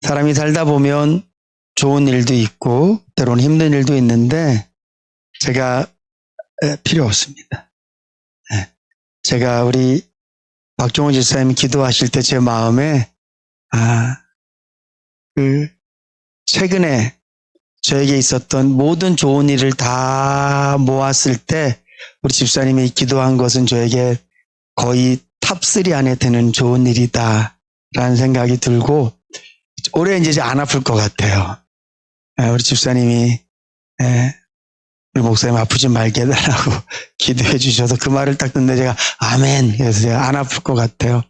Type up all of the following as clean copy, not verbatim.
사람이 살다 보면 좋은 일도 있고 때로는 힘든 일도 있는데 제가 필요 없습니다. 제가 우리 박종호 집사님이 기도하실 때 제 마음에 최근에 저에게 있었던 모든 좋은 일을 다 모았을 때 우리 집사님이 기도한 것은 저에게 거의 탑3 안에 드는 좋은 일이다라는 생각이 들고 올해 이제 안 아플 것 같아요. 우리 집사님이 우리 목사님 아프지 말게 해달라고 기도해 주셔서 그 말을 딱 듣는데 제가 아멘. 그래서 제가 안 아플 것 같아요.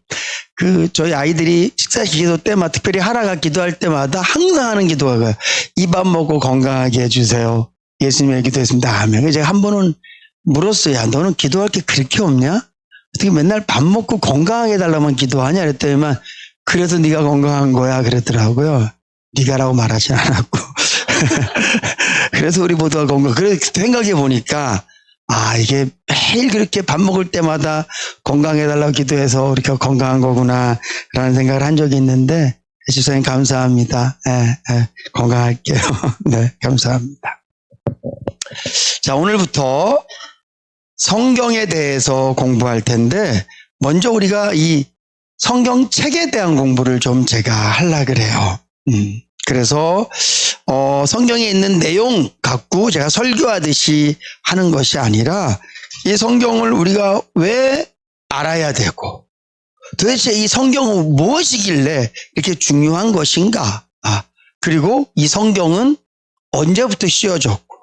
저희 아이들이 식사 기도 때마다 특별히 하나가 기도할 때마다 항상 하는 기도가 이 밥 먹고 건강하게 해주세요. 예수님의 기도했습니다. 아멘. 제가 한 번은 물었어요. 야, 너는 기도할 게 그렇게 없냐? 어떻게 맨날 밥 먹고 건강하게 해달라면 기도하냐? 그랬더니만 그래서 네가 건강한 거야 그랬더라고요. 네가라고 말하지 않았고 그래서 우리 모두가 건강. 그래서 생각해 보니까 이게 매일 그렇게 밥 먹을 때마다 건강해달라고 기도해서 우리가 건강한 거구나 라는 생각을 한 적이 있는데 집사님 감사합니다. 건강할게요. 네, 감사합니다. 자, 오늘부터 성경에 대해서 공부할 텐데 먼저 우리가 이 성경책에 대한 공부를 좀 제가 하려고 그래요. 그래서 성경에 있는 내용 갖고 제가 설교하듯이 하는 것이 아니라 이 성경을 우리가 왜 알아야 되고 도대체 이 성경은 무엇이길래 이렇게 중요한 것인가? 그리고 이 성경은 언제부터 씌워졌고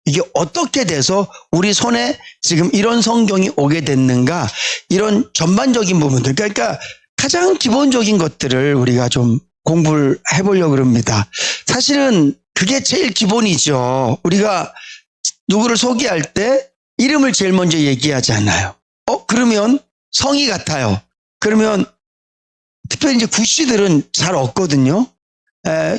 이게 어떻게 돼서 우리 손에 지금 이런 성경이 오게 됐는가? 이런 전반적인 부분들, 그러니까 가장 기본적인 것들을 우리가 좀 공부를 해보려고 합니다. 사실은 그게 제일 기본이죠. 우리가 누구를 소개할 때 이름을 제일 먼저 얘기하잖아요. 그러면 성이 같아요. 그러면 특별히 이제 구씨들은 잘 없거든요.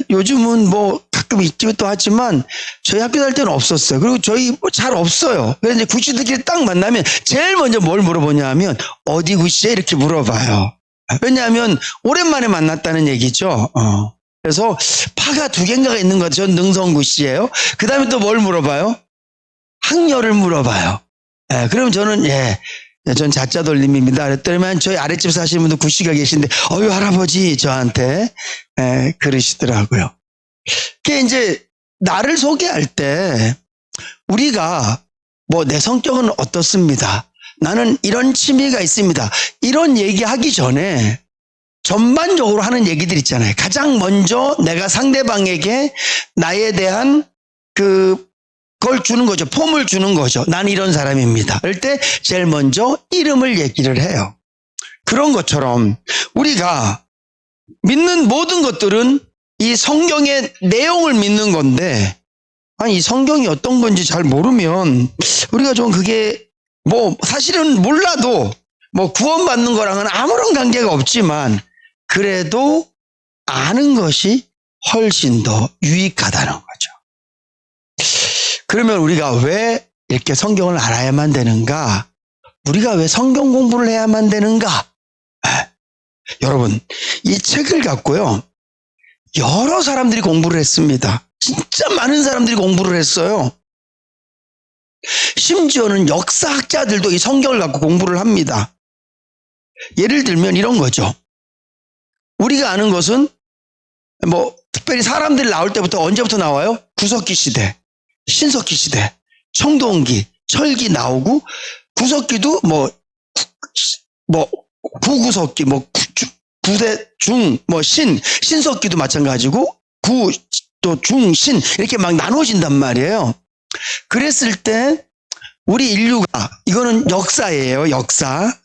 요즘은 뭐 가끔 있기도 하지만 저희 학교 다닐 때는 없었어요. 그리고 저희 잘 없어요. 그래서 이제 구씨들끼리 딱 만나면 제일 먼저 뭘 물어보냐 하면 어디 구씨에 이렇게 물어봐요. 왜냐하면 오랜만에 만났다는 얘기죠. 그래서 파가 2개인가가 있는 거죠. 능성구씨예요. 그 다음에 또 뭘 물어봐요? 학렬을 물어봐요. 그럼 저는 전 자자 돌림입니다. 그랬더니만 저희 아랫집 사시는 분도 구씨가 계신데 어유 할아버지 저한테 그러시더라고요. 그게 이제 나를 소개할 때 우리가 뭐 내 성격은 어떻습니다. 나는 이런 취미가 있습니다. 이런 얘기하기 전에 전반적으로 하는 얘기들 있잖아요. 가장 먼저 내가 상대방에게 나에 대한 그걸 주는 거죠. 폼을 주는 거죠. 나는 이런 사람입니다. 그럴 때 제일 먼저 이름을 얘기를 해요. 그런 것처럼 우리가 믿는 모든 것들은 이 성경의 내용을 믿는 건데 이 성경이 어떤 건지 잘 모르면 우리가 좀 그게 뭐 사실은 몰라도 뭐 구원받는 거랑은 아무런 관계가 없지만 그래도 아는 것이 훨씬 더 유익하다는 거죠. 그러면 우리가 왜 이렇게 성경을 알아야만 되는가? 우리가 왜 성경 공부를 해야만 되는가? 여러분, 이 책을 갖고요. 여러 사람들이 공부를 했습니다. 진짜 많은 사람들이 공부를 했어요. 심지어는 역사학자들도 이 성경을 갖고 공부를 합니다. 예를 들면 이런 거죠. 우리가 아는 것은 뭐 특별히 사람들이 나올 때부터 언제부터 나와요? 구석기 시대, 신석기 시대, 청동기, 철기 나오고 구석기도 뭐 구구석기, 구대, 중, 신석기도 마찬가지고 구, 또 중, 신 이렇게 막 나눠진단 말이에요. 그랬을 때 우리 인류가 이거는 역사예요. 역사.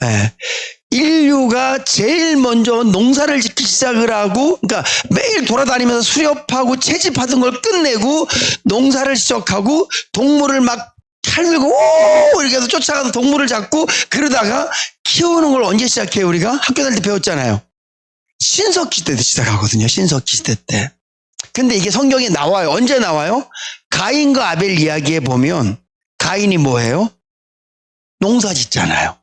인류가 제일 먼저 농사를 짓기 시작을 하고 그러니까 매일 돌아다니면서 수렵하고 채집하던 걸 끝내고 농사를 시작하고 동물을 막 칼들고 이렇게 해서 쫓아가서 동물을 잡고 그러다가 키우는 걸 언제 시작해요? 우리가 학교 다닐 때 배웠잖아요. 신석기 때 시작하거든요. 신석기 시대 때. 근데 이게 성경에 나와요. 언제 나와요? 가인과 아벨 이야기에 보면 가인이 뭐예요? 농사 짓잖아요.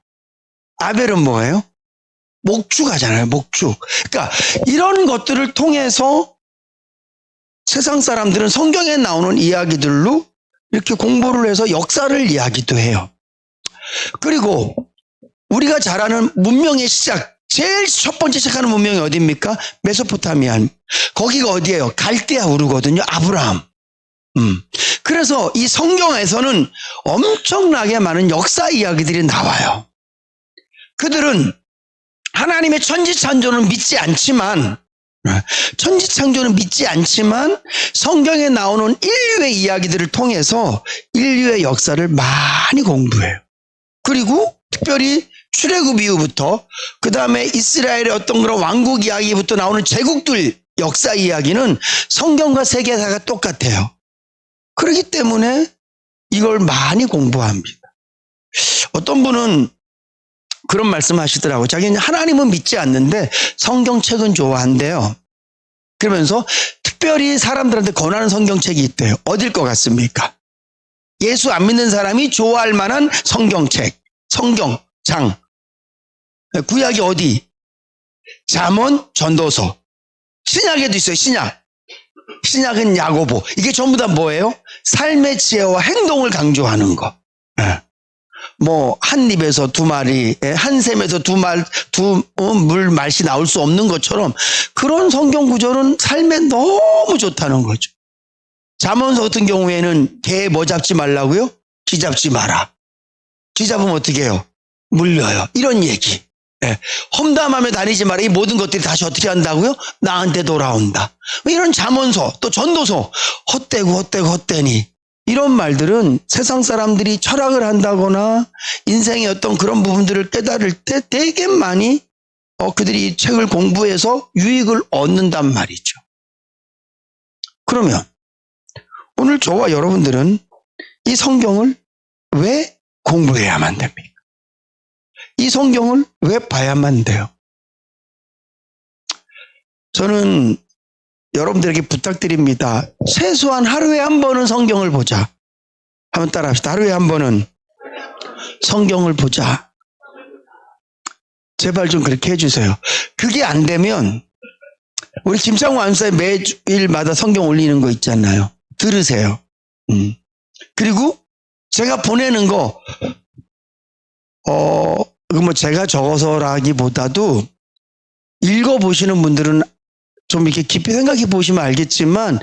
아벨은 뭐예요? 목축하잖아요. 목축. 그러니까 이런 것들을 통해서 세상 사람들은 성경에 나오는 이야기들로 이렇게 공부를 해서 역사를 이야기도 해요. 그리고 우리가 잘 아는 문명의 시작, 제일 첫 번째 시작하는 문명이 어디입니까? 메소포타미아. 거기가 어디예요? 갈대아 우르거든요. 아브라함. 그래서 이 성경에서는 엄청나게 많은 역사 이야기들이 나와요. 그들은 하나님의 천지창조는 믿지 않지만 성경에 나오는 인류의 이야기들을 통해서 인류의 역사를 많이 공부해요. 그리고 특별히 출애굽 이후부터 그 다음에 이스라엘의 어떤 그런 왕국 이야기부터 나오는 제국들 역사 이야기는 성경과 세계사가 똑같아요. 그렇기 때문에 이걸 많이 공부합니다. 어떤 분은 그런 말씀 하시더라고요. 자기는 하나님은 믿지 않는데 성경책은 좋아한대요. 그러면서 특별히 사람들한테 권하는 성경책이 있대요. 어딜 것 같습니까? 예수 안 믿는 사람이 좋아할 만한 성경책, 성경장. 구약이 어디? 잠언, 전도서. 신약에도 있어요. 신약은 야고보. 이게 전부 다 뭐예요? 삶의 지혜와 행동을 강조하는 거. 뭐 한 입에서 두 마리, 한 샘에서 두 물 맛이 나올 수 없는 것처럼 그런 성경 구절은 삶에 너무 좋다는 거죠. 잠언서 같은 경우에는 개 뭐 잡지 말라고요? 쥐 잡지 마라. 쥐 잡으면 어떻게 해요? 물려요. 이런 얘기. 험담하며 다니지 마라. 이 모든 것들이 다시 어떻게 한다고요? 나한테 돌아온다. 이런 잠언서, 또 전도서, 헛되니 이런 말들은 세상 사람들이 철학을 한다거나 인생의 어떤 그런 부분들을 깨달을 때 되게 많이 그들이 이 책을 공부해서 유익을 얻는단 말이죠. 그러면 오늘 저와 여러분들은 이 성경을 왜 공부해야만 됩니까? 이 성경을 왜 봐야만 돼요? 저는 여러분들에게 부탁드립니다. 최소한 하루에 한 번은 성경을 보자. 한번 따라합시다. 하루에 한 번은 성경을 보자. 제발 좀 그렇게 해주세요. 그게 안 되면 우리 김상우 안사에 매일마다 성경 올리는 거 있잖아요. 들으세요. 그리고 제가 보내는 거 뭐 제가 적어서라기보다도 읽어보시는 분들은 좀 이렇게 깊이 생각해 보시면 알겠지만,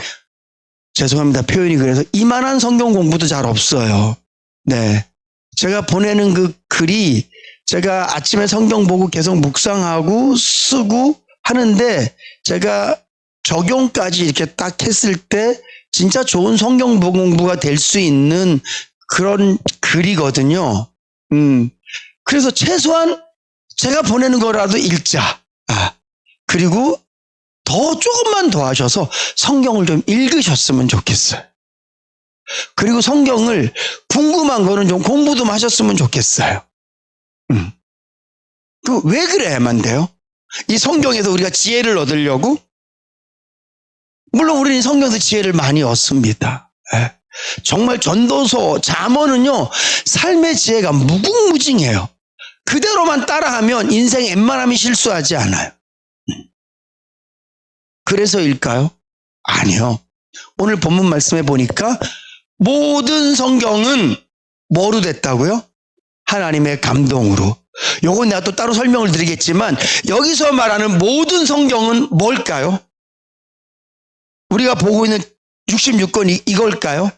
죄송합니다. 표현이 그래서 이만한 성경 공부도 잘 없어요. 네. 제가 보내는 그 글이 제가 아침에 성경 보고 계속 묵상하고 쓰고 하는데 제가 적용까지 이렇게 딱 했을 때 진짜 좋은 성경 공부가 될 수 있는 그런 글이거든요. 그래서 최소한 제가 보내는 거라도 읽자. 그리고 조금만 더 하셔서 성경을 좀 읽으셨으면 좋겠어요. 그리고 성경을 궁금한 거는 좀 공부 좀 하셨으면 좋겠어요. 왜 그래야만 돼요? 이 성경에서 우리가 지혜를 얻으려고? 물론 우리는 성경에서 지혜를 많이 얻습니다. 정말 전도서, 잠언은요, 삶의 지혜가 무궁무진해요. 그대로만 따라하면 인생 웬만하면 실수하지 않아요. 그래서일까요? 아니요. 오늘 본문 말씀해 보니까 모든 성경은 뭐로 됐다고요? 하나님의 감동으로. 요건 내가 또 따로 설명을 드리겠지만 여기서 말하는 모든 성경은 뭘까요? 우리가 보고 있는 66권 이걸까요?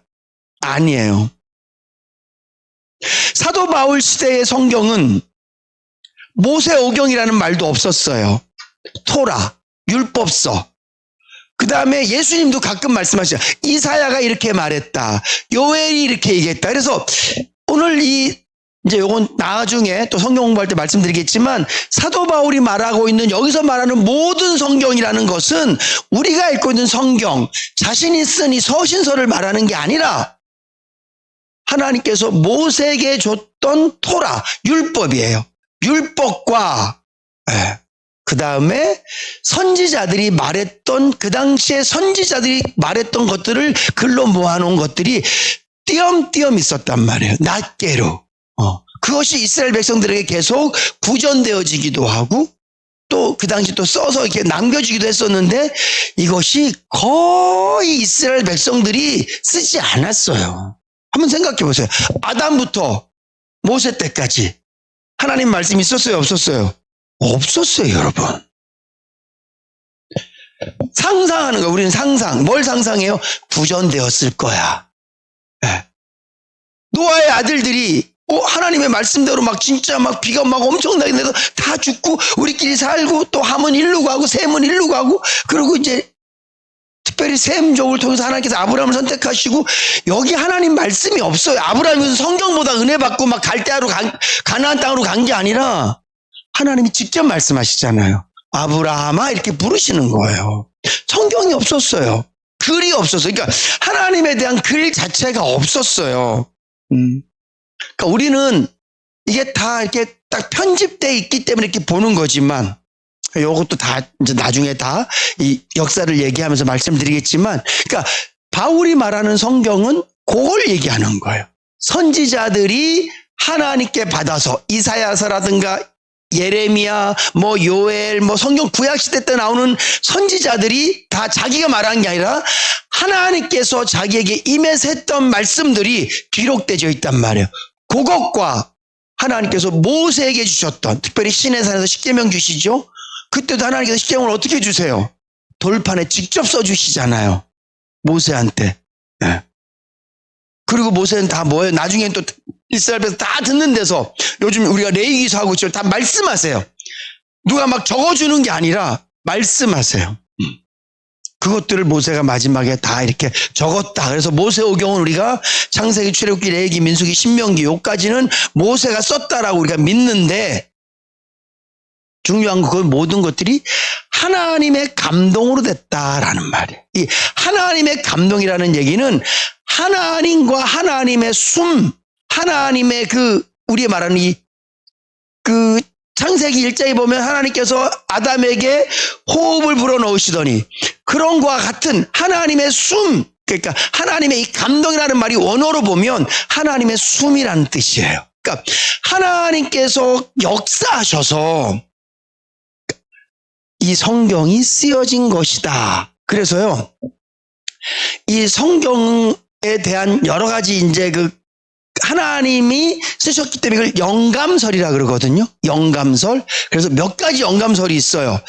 아니에요. 사도 바울 시대의 성경은 모세오경이라는 말도 없었어요. 토라, 율법서. 그 다음에 예수님도 가끔 말씀하시죠. 이사야가 이렇게 말했다. 요엘이 이렇게 얘기했다. 그래서 오늘 이제 요건 나중에 또 성경 공부할 때 말씀드리겠지만 사도 바울이 말하고 있는 여기서 말하는 모든 성경이라는 것은 우리가 읽고 있는 성경, 자신이 쓴 이 서신서를 말하는 게 아니라 하나님께서 모세에게 줬던 토라, 율법이에요. 율법과 그 다음에 선지자들이 말했던, 그 당시에 선지자들이 말했던 것들을 글로 모아놓은 것들이 띄엄띄엄 있었단 말이에요. 낱개로. 그것이 이스라엘 백성들에게 계속 구전되어지기도 하고 또 그 당시 또 써서 이렇게 남겨주기도 했었는데 이것이 거의 이스라엘 백성들이 쓰지 않았어요. 한번 생각해 보세요. 아담부터 모세 때까지 하나님 말씀이 있었어요, 없었어요? 없었어요, 여러분. 상상하는 거, 우리는 상상. 뭘 상상해요? 구전되었을 거야. 네. 노아의 아들들이 하나님의 말씀대로 막 진짜 막 비가 막 엄청나게 내서 다 죽고 우리끼리 살고 또 함은 일로 가고 셈은 일로 가고 그리고 이제 특별히 셈족을 통해서 하나님께서 아브라함을 선택하시고 여기 하나님 말씀이 없어요. 아브라함이 성경보다 은혜 받고 막 갈대아로 가나안 땅으로 간 게 아니라 하나님이 직접 말씀하시잖아요. 아브라함아 이렇게 부르시는 거예요. 성경이 없었어요. 글이 없었어요. 그러니까 하나님에 대한 글 자체가 없었어요. 그러니까 우리는 이게 다 이렇게 딱 편집되어 있기 때문에 이렇게 보는 거지만 이것도 다 이제 나중에 다 이 역사를 얘기하면서 말씀드리겠지만 그러니까 바울이 말하는 성경은 그걸 얘기하는 거예요. 선지자들이 하나님께 받아서 이사야서라든가 예레미야, 뭐 요엘, 뭐 성경 구약시대 때 나오는 선지자들이 다 자기가 말한 게 아니라 하나님께서 자기에게 임해서 했던 말씀들이 기록되어 있단 말이에요. 그것과 하나님께서 모세에게 주셨던, 특별히 시내산에서 십계명 주시죠. 그때도 하나님께서 십계명을 어떻게 주세요? 돌판에 직접 써주시잖아요. 모세한테. 네. 그리고 모세는 다 뭐예요? 나중엔 또 이스라엘에서 다 듣는 데서 요즘 우리가 레위기서 하고 다 말씀하세요. 누가 막 적어주는 게 아니라 말씀하세요. 그것들을 모세가 마지막에 다 이렇게 적었다. 그래서 모세오경은 우리가 창세기, 출애굽기, 레위기, 민수기, 신명기 요까지는 모세가 썼다라고 우리가 믿는데 중요한 건 그 모든 것들이 하나님의 감동으로 됐다라는 말이에요. 이 하나님의 감동이라는 얘기는 하나님과 하나님의 하나님의 우리 말하는 그 창세기 1장에 보면 하나님께서 아담에게 호흡을 불어넣으시더니 그런 것과 같은 하나님의 그러니까 하나님의 이 감동이라는 말이 원어로 보면 하나님의 숨이라는 뜻이에요. 그러니까 하나님께서 역사하셔서 이 성경이 쓰여진 것이다. 그래서요, 이 성경에 대한 여러 가지 이제 하나님이 쓰셨기 때문에 이걸 영감설이라 그러거든요. 영감설. 그래서 몇 가지 영감설이 있어요.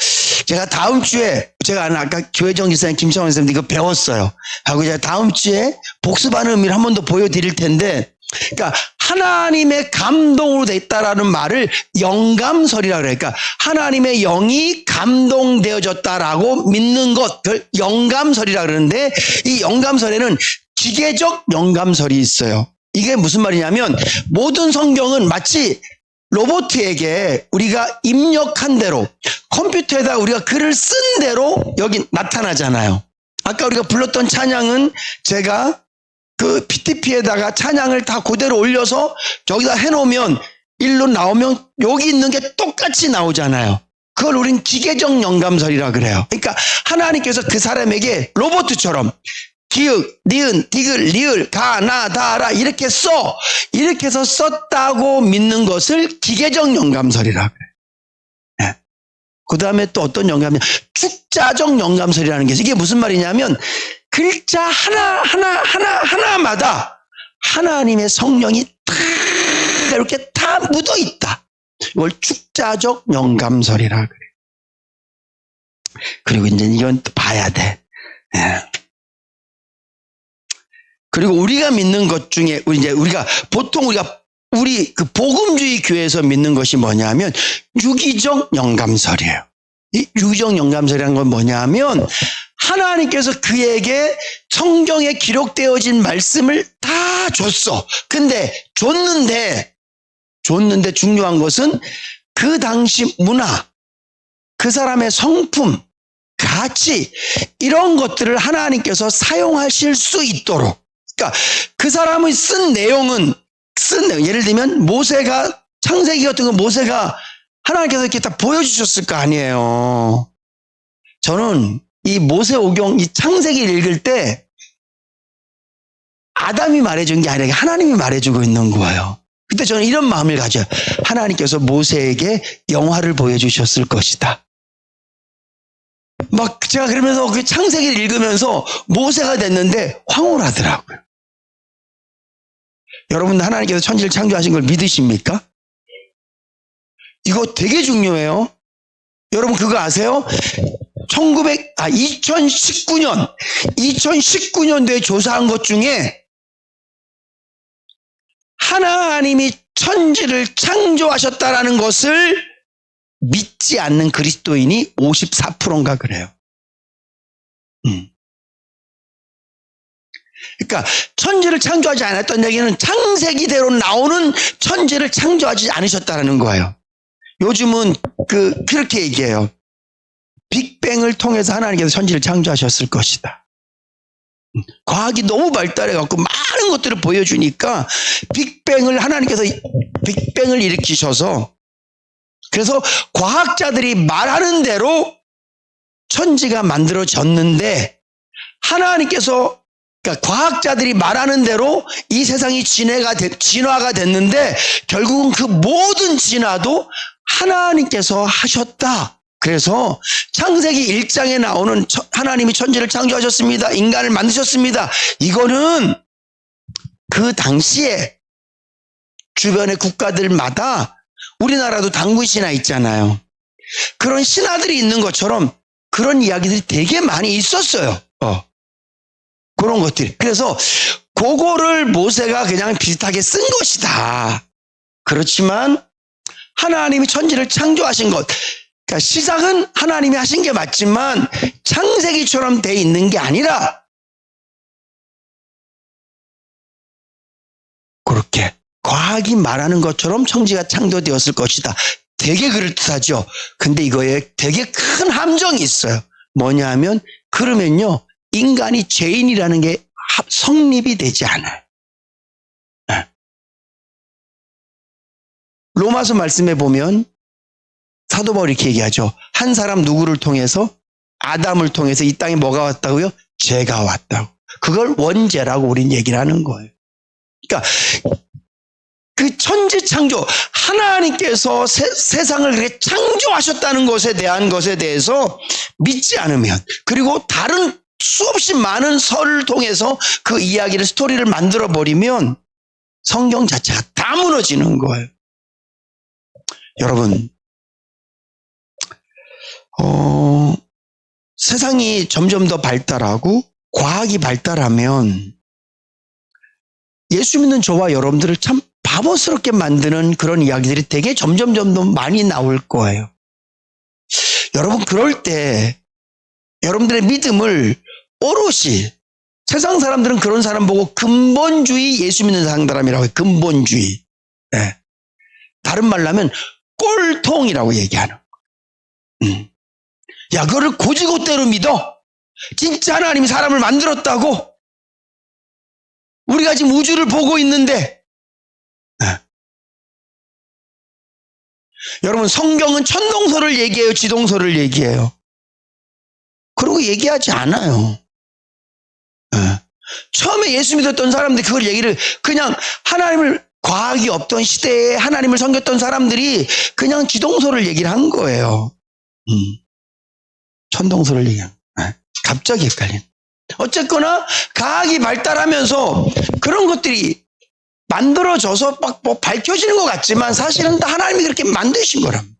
제가 다음 주에 제가 아까 교회정 기사님 김창원 선생님 이거 배웠어요. 하고 제가 다음 주에 복습하는 의미를 한 번 더 보여드릴 텐데, 그러니까 하나님의 감동으로 됐다라는 말을 영감설이라 그래요. 그러니까 하나님의 영이 감동되어졌다라고 믿는 것, 그걸 영감설이라 그러는데 이 영감설에는 기계적 영감설이 있어요. 이게 무슨 말이냐면 모든 성경은 마치 로봇에게 우리가 입력한 대로 컴퓨터에다 우리가 글을 쓴 대로 여기 나타나잖아요. 아까 우리가 불렀던 찬양은 제가 그 PTP에다가 찬양을 다 그대로 올려서 저기다 해놓으면 일로 나오면 여기 있는 게 똑같이 나오잖아요. 그걸 우린 기계적 영감설이라 그래요. 그러니까 하나님께서 그 사람에게 로봇처럼 기읍, 니은, 디귿, 리을, 가, 나, 다라 이렇게 이렇게 해서 썼다고 믿는 것을 기계적 영감설이라 그래요. 네. 그 다음에 또 어떤 영감이냐, 축자적 영감설이라는 게 이게 무슨 말이냐면 글자 하나마다 하나님의 성령이 다 이렇게 다 묻어 있다. 이걸 축자적 영감설이라 그래요. 그리고 이제 이건 또 봐야 돼. 네. 그리고 우리가 믿는 것 중에 보통 우리 그 복음주의 교회에서 믿는 것이 뭐냐면 유기적 영감설이에요. 이 유기적 영감설이라는 건 뭐냐면 하나님께서 그에게 성경에 기록되어진 말씀을 다 줬어. 근데 줬는데 중요한 것은 그 당시 문화, 그 사람의 성품, 가치 이런 것들을 하나님께서 사용하실 수 있도록, 그러니까 그 사람의 쓴 내용, 예를 들면 모세가 창세기 같은 거 모세가 하나님께서 이렇게 다 보여주셨을 거 아니에요. 저는 이 모세오경, 이 창세기를 읽을 때 아담이 말해준 게 아니라 하나님이 말해주고 있는 거예요. 그때 저는 이런 마음을 가져요. 하나님께서 모세에게 영화를 보여주셨을 것이다. 막 제가 그러면서 그 창세기를 읽으면서 모세가 됐는데 황홀하더라고요. 여러분, 하나님께서 천지를 창조하신 걸 믿으십니까? 이거 되게 중요해요. 여러분 그거 아세요? 2019년도에 조사한 것 중에 하나님이 천지를 창조하셨다라는 것을 믿지 않는 그리스도인이 54%인가 그래요. 그러니까 천지를 창조하지 않았던 얘기는 창세기대로 나오는 천지를 창조하지 않으셨다는 거예요. 요즘은 그렇게 얘기해요. 빅뱅을 통해서 하나님께서 천지를 창조하셨을 것이다. 과학이 너무 발달해갖고 많은 것들을 보여주니까 하나님께서 빅뱅을 일으키셔서, 그래서 과학자들이 말하는 대로 천지가 만들어졌는데, 하나님께서, 그러니까 과학자들이 말하는 대로 이 세상이 진화가 됐는데, 결국은 그 모든 진화도 하나님께서 하셨다. 그래서 창세기 1장에 나오는 하나님이 천지를 창조하셨습니다, 인간을 만드셨습니다, 이거는 그 당시에 주변의 국가들마다, 우리나라도 당군신화 있잖아요. 그런 신화들이 있는 것처럼 그런 이야기들이 되게 많이 있었어요. 그런 것들이. 그래서 그거를 모세가 그냥 비슷하게 쓴 것이다. 그렇지만 하나님이 천지를 창조하신 것, 그러니까 시작은 하나님이 하신 게 맞지만 창세기처럼 돼 있는 게 아니라 그렇게 과학이 말하는 것처럼 천지가 창조되었을 것이다. 되게 그럴듯하죠. 근데 이거에 되게 큰 함정이 있어요. 뭐냐 하면, 그러면요, 인간이 죄인이라는 게 성립이 되지 않아요. 로마서 말씀에 보면 사도 바울이 이렇게 얘기하죠. 한 사람 누구를 통해서? 아담을 통해서 이 땅에 뭐가 왔다고요? 죄가 왔다고. 그걸 원죄라고 우린 얘기를 하는 거예요. 그러니까 그 천지 창조, 하나님께서 세상을 그렇게 창조하셨다는 것에 대해서 믿지 않으면, 그리고 다른 수없이 많은 설을 통해서 그 이야기를, 스토리를 만들어 버리면 성경 자체가 다 무너지는 거예요. 여러분, 세상이 점점 더 발달하고 과학이 발달하면 예수 믿는 저와 여러분들을 참 바보스럽게 만드는 그런 이야기들이 되게 점점 더 많이 나올 거예요. 여러분, 그럴 때 여러분들의 믿음을 오롯이, 세상 사람들은 그런 사람 보고 근본주의 예수 믿는 사람이라고 해요. 근본주의. 네. 다른 말로 하면 꼴통이라고 얘기하는 거예요. 야, 그거를 고지고대로 믿어? 진짜 하나님이 사람을 만들었다고? 우리가 지금 우주를 보고 있는데. 여러분, 성경은 천동설을 얘기해요, 지동설을 얘기해요? 그러고 얘기하지 않아요. 처음에 예수 믿었던 사람들이 그걸 얘기를, 그냥 하나님을, 과학이 없던 시대에 하나님을 섬겼던 사람들이 그냥 지동설을 얘기를 한 거예요. 천동설을 얘기한. 갑자기 헷갈린. 어쨌거나 과학이 발달하면서 그런 것들이 만들어져서 막 뭐 밝혀지는 것 같지만 사실은 다 하나님이 그렇게 만드신 거랍니다.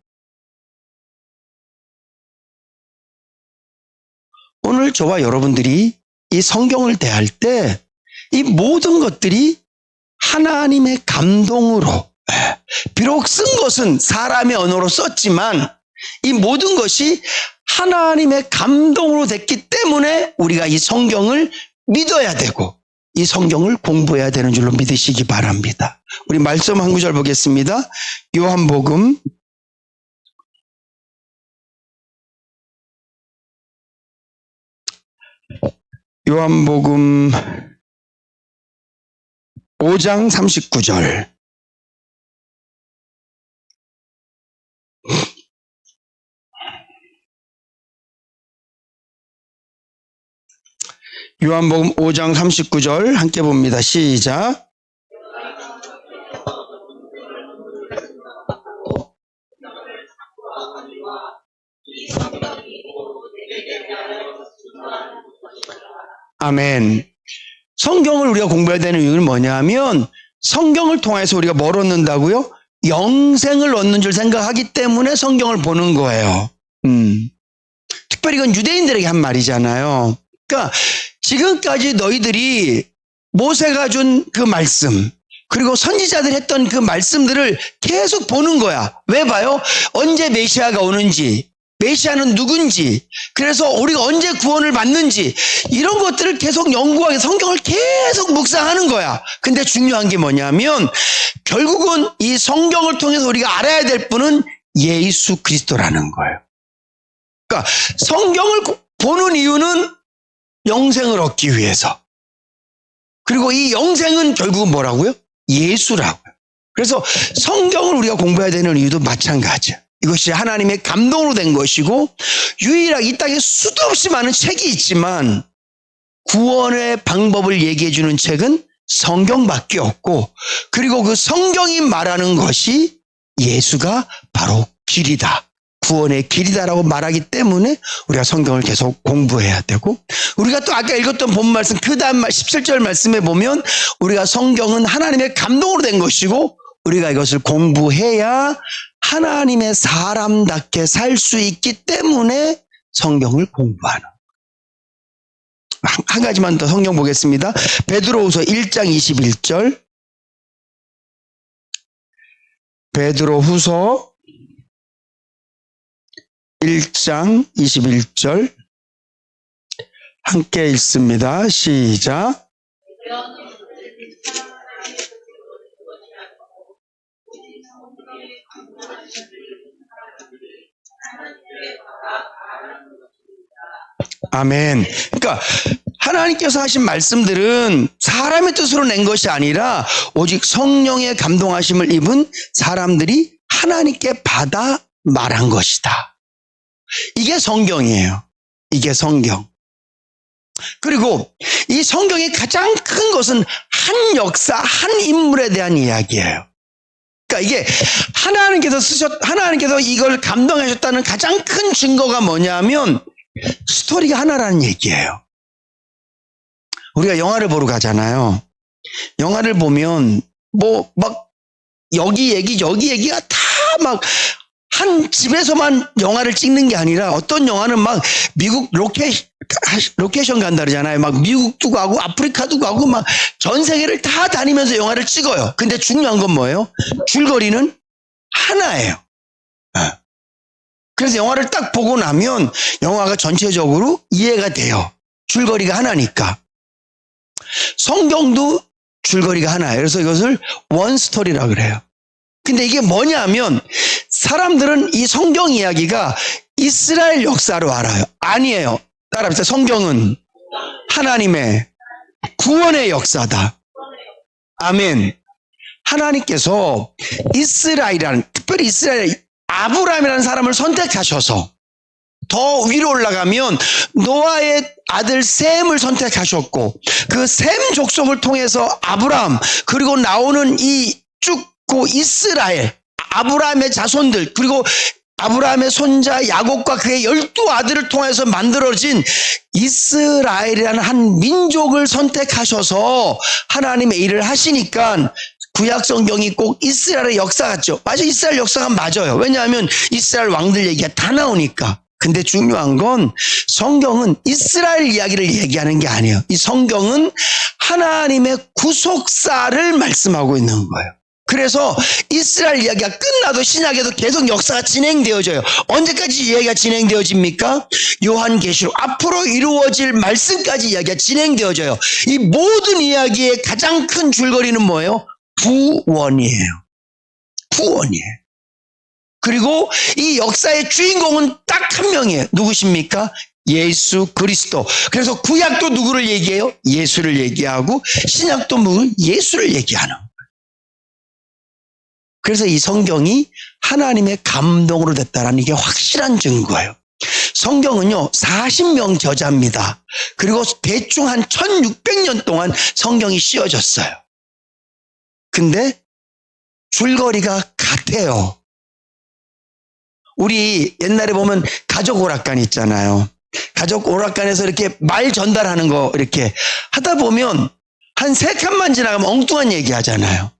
오늘 저와 여러분들이 이 성경을 대할 때 이 모든 것들이 하나님의 감동으로, 비록 쓴 것은 사람의 언어로 썼지만 이 모든 것이 하나님의 감동으로 됐기 때문에 우리가 이 성경을 믿어야 되고 이 성경을 공부해야 되는 줄로 믿으시기 바랍니다. 우리 말씀 한 구절 보겠습니다. 요한복음 5장 39절. 요한복음 5장 39절 함께 봅니다. 시작. 아멘. 성경을 우리가 공부해야 되는 이유는 뭐냐면 성경을 통해서 우리가 뭘 얻는다고요? 영생을 얻는 줄 생각하기 때문에 성경을 보는 거예요. 특별히 이건 유대인들에게 한 말이잖아요. 그러니까 지금까지 너희들이 모세가 준 그 말씀 그리고 선지자들 했던 그 말씀들을 계속 보는 거야. 왜 봐요? 언제 메시아가 오는지, 메시아는 누군지, 그래서 우리가 언제 구원을 받는지 이런 것들을 계속 연구하게 성경을 계속 묵상하는 거야. 근데 중요한 게 뭐냐면 결국은 이 성경을 통해서 우리가 알아야 될 분은 예수 그리스도라는 거예요. 그러니까 성경을 보는 이유는 영생을 얻기 위해서. 그리고 이 영생은 결국은 뭐라고요? 예수라고요. 그래서 성경을 우리가 공부해야 되는 이유도 마찬가지예요. 이것이 하나님의 감동으로 된 것이고 유일하게 이 땅에 수도 없이 많은 책이 있지만 구원의 방법을 얘기해 주는 책은 성경밖에 없고 그리고 그 성경이 말하는 것이 예수가 바로 길이다. 구원의 길이다라고 말하기 때문에 우리가 성경을 계속 공부해야 되고 우리가 또 아까 읽었던 본 말씀 그 다음 17절 말씀에 보면 우리가 성경은 하나님의 감동으로 된 것이고 우리가 이것을 공부해야 하나님의 사람답게 살 수 있기 때문에 성경을 공부하는 한 가지만 더 성경 보겠습니다. 베드로후서 1장 21절 베드로후서 1장 21절 함께 읽습니다. 시작. 아멘. 그러니까 하나님께서 하신 말씀들은 사람의 뜻으로 낸 것이 아니라 오직 성령의 감동하심을 입은 사람들이 하나님께 받아 말한 것이다. 이게 성경이에요. 이게 성경. 그리고 이 성경의 가장 큰 것은 한 역사, 한 인물에 대한 이야기예요. 그러니까 이게 하나님께서 이걸 감동하셨다는 가장 큰 증거가 뭐냐면 스토리가 하나라는 얘기예요. 우리가 영화를 보러 가잖아요. 영화를 보면 막 여기 얘기가 다 막 한 집에서만 영화를 찍는 게 아니라 어떤 영화는 막 미국 로케이션 간다 그러잖아요. 막 미국도 가고 아프리카도 가고 막 전 세계를 다 다니면서 영화를 찍어요. 근데 중요한 건 뭐예요? 줄거리는 하나예요. 그래서 영화를 딱 보고 나면 영화가 전체적으로 이해가 돼요. 줄거리가 하나니까. 성경도 줄거리가 하나예요. 그래서 이것을 원 스토리라고 그래요. 근데 이게 뭐냐면 사람들은 이 성경 이야기가 이스라엘 역사로 알아요. 아니에요. 따라합시다. 성경은 하나님의 구원의 역사다. 아멘. 하나님께서 이스라엘이라는, 특별히 이스라엘, 아브라함이라는 사람을 선택하셔서 더 위로 올라가면 노아의 아들 셈을 선택하셨고 그 셈 족속을 통해서 아브라함 그리고 나오는 이 쭉 그 이스라엘 아브라함의 자손들 그리고 아브라함의 손자 야곱과 그의 12아들을 통해서 만들어진 이스라엘이라는 한 민족을 선택하셔서 하나님의 일을 하시니까 구약 성경이 꼭 이스라엘의 역사 같죠. 맞아, 이스라엘 역사가 맞아요. 왜냐하면 이스라엘 왕들 얘기가 다 나오니까. 근데 중요한 건 성경은 이스라엘 이야기를 얘기하는 게 아니에요. 이 성경은 하나님의 구속사를 말씀하고 있는 거예요. 그래서 이스라엘 이야기가 끝나도 신약에도 계속 역사가 진행되어져요. 언제까지 이야기가 진행되어집니까? 요한계시록 앞으로 이루어질 말씀까지 이야기가 진행되어져요. 이 모든 이야기의 가장 큰 줄거리는 뭐예요? 구원이에요. 구원이에요. 그리고 이 역사의 주인공은 딱 한 명이에요. 누구십니까? 예수 그리스도. 그래서 구약도 누구를 얘기해요? 예수를 얘기하고 신약도 예수를 얘기하는 거예요. 그래서 이 성경이 하나님의 감동으로 됐다는 이게 확실한 증거예요. 성경은요 40명 저자입니다. 그리고 대충 한 1600년 동안 성경이 씌워졌어요. 근데 줄거리가 같아요. 우리 옛날에 보면 가족 오락관 있잖아요. 가족 오락관에서 이렇게 말 전달하는 거 이렇게 하다 보면 한 3칸만 지나가면 엉뚱한 얘기 하잖아요.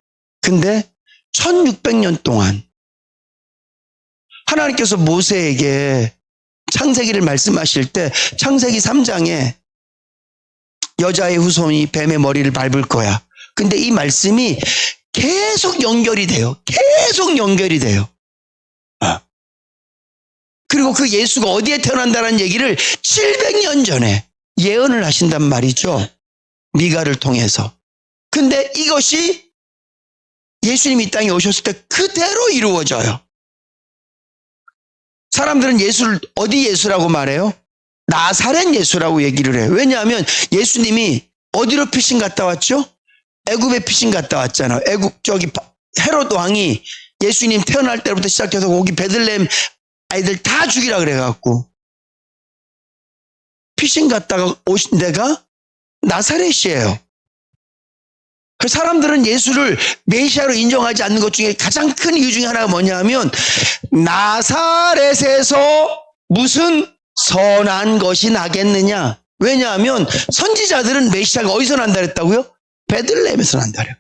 근데 1600년 동안 하나님께서 모세에게 창세기를 말씀하실 때 창세기 3장에 여자의 후손이 뱀의 머리를 밟을 거야. 근데 이 말씀이 계속 연결이 돼요. 계속 연결이 돼요. 그리고 그 예수가 어디에 태어난다는 얘기를 700년 전에 예언을 하신단 말이죠. 미가를 통해서. 근데 이것이 예수님이 이 땅에 오셨을 때 그대로 이루어져요. 사람들은 예수를 어디 예수라고 말해요? 나사렛 예수라고 얘기를 해요. 왜냐하면 예수님이 어디로 피신 갔다 왔죠? 애굽에 피신 갔다 왔잖아요. 애굽 저기 헤롯 왕이 예수님 태어날 때부터 시작해서 거기 베들레헴 아이들 다 죽이라 그래갖고 피신 갔다가 오신 데가 나사렛이에요. 그 사람들은 예수를 메시아로 인정하지 않는 것 중에 가장 큰 이유 중에 하나가 뭐냐면 나사렛에서 무슨 선한 것이 나겠느냐. 왜냐하면 선지자들은 메시아가 어디서 난다 그랬다고요? 베들레헴에서 난다 그래요.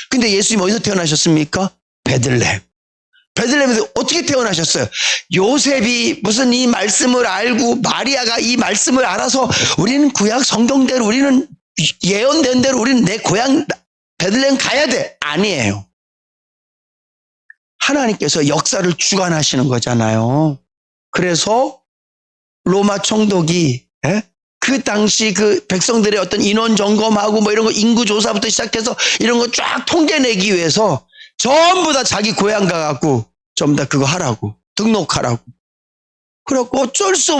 근데 예수님 어디서 태어나셨습니까? 베들레헴. 베들레헴에서 어떻게 태어나셨어요? 요셉이 무슨 이 말씀을 알고 마리아가 이 말씀을 알아서 우리는 구약 성경대로 우리는 예언된 대로 우리는 내 고향 베들레헴 가야 돼. 아니에요. 하나님께서 역사를 주관하시는 거잖아요. 그래서 로마 총독이 그 당시 그 백성들의 어떤 인원 점검하고 뭐 이런 거 인구 조사부터 시작해서 이런 거 쫙 통계내기 위해서 전부 다 자기 고향 가갖고 전부 다 그거 하라고 등록하라고. 그래갖고 어쩔 수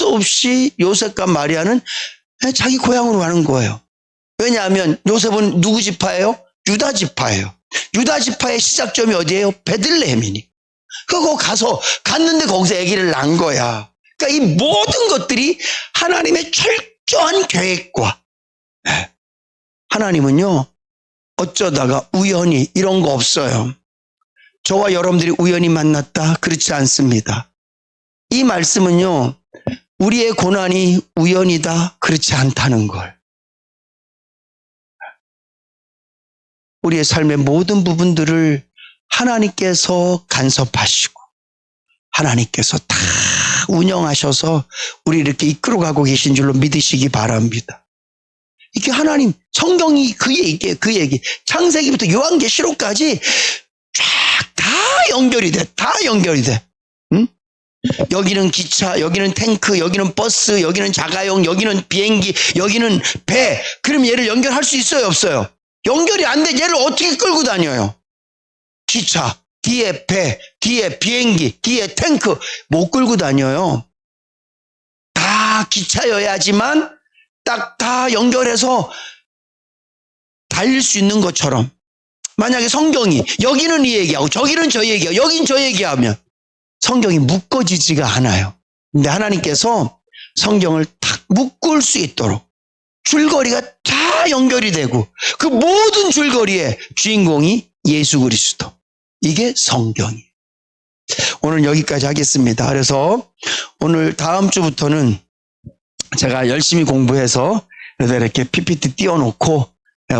없이 요셉과 마리아는 자기 고향으로 가는 거예요. 왜냐하면 요셉은 누구 지파예요? 유다 지파예요. 유다 지파의 시작점이 어디예요? 베들레헴이니. 그거 갔는데 거기서 아기를 낳은 거야. 그러니까 이 모든 것들이 하나님의 철저한 계획과 하나님은요 어쩌다가 우연히 이런 거 없어요. 저와 여러분들이 우연히 만났다? 그렇지 않습니다. 이 말씀은요 우리의 고난이 우연이다? 그렇지 않다는 걸. 우리의 삶의 모든 부분들을 하나님께서 간섭하시고 하나님께서 다 운영하셔서 우리 이렇게 이끌어가고 계신 줄로 믿으시기 바랍니다. 이게 하나님 성경이 그 얘기 창세기부터 요한계시록까지 쫙 다 연결이 돼. 응? 여기는 기차, 여기는 탱크, 여기는 버스, 여기는 자가용, 여기는 비행기, 여기는 배. 그럼 얘를 연결할 수 있어요, 없어요? 연결이 안 돼. 얘를 어떻게 끌고 다녀요? 기차, 뒤에 배, 뒤에 비행기, 뒤에 탱크 못 끌고 다녀요. 다 기차여야지만 딱 다 연결해서 달릴 수 있는 것처럼 만약에 성경이 여기는 이 얘기하고 저기는 저 얘기하고 여긴 저 얘기하면 성경이 묶어지지가 않아요. 근데 하나님께서 성경을 딱 묶을 수 있도록 줄거리가 다 연결이 되고 그 모든 줄거리의 주인공이 예수 그리스도. 이게 성경이에요. 오늘 여기까지 하겠습니다. 그래서 오늘 다음 주부터는 제가 열심히 공부해서 이렇게 PPT 띄워놓고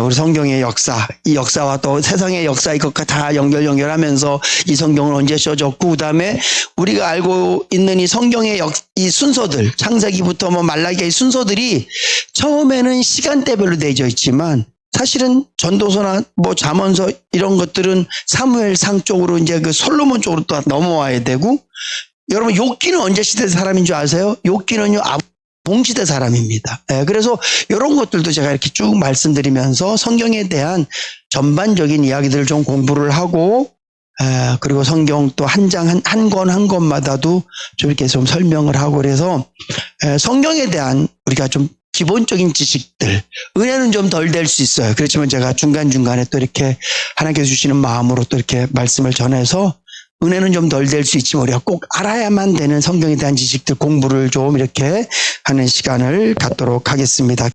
우리 성경의 역사, 이 역사와 또 세상의 역사 이것과 다 연결하면서 이 성경은 언제 써졌고 그다음에 우리가 알고 있는 이 성경의 이 순서들, 창세기부터 뭐 말라기의 순서들이 처음에는 시간대별로 되어 있지만 사실은 전도서나 뭐 잠언서 이런 것들은 사무엘상 쪽으로 이제 그 솔로몬 쪽으로 또 넘어와야 되고 여러분 욥기는 언제 시대 사람인 줄 아세요? 욥기는요 동시대 사람입니다. 그래서 이런 것들도 제가 이렇게 쭉 말씀드리면서 성경에 대한 전반적인 이야기들을 좀 공부를 하고 그리고 성경 또 한 장 한 권 한 권마다도 좀 이렇게 좀 설명을 하고 그래서 성경에 대한 우리가 좀 기본적인 지식들 은혜는 좀 덜 될 수 있어요. 그렇지만 제가 중간중간에 또 이렇게 하나님께서 주시는 마음으로 또 이렇게 말씀을 전해서 은혜는 좀 덜 될 수 있지만 우리가 꼭 알아야만 되는 성경에 대한 지식들 공부를 좀 이렇게 하는 시간을 갖도록 하겠습니다.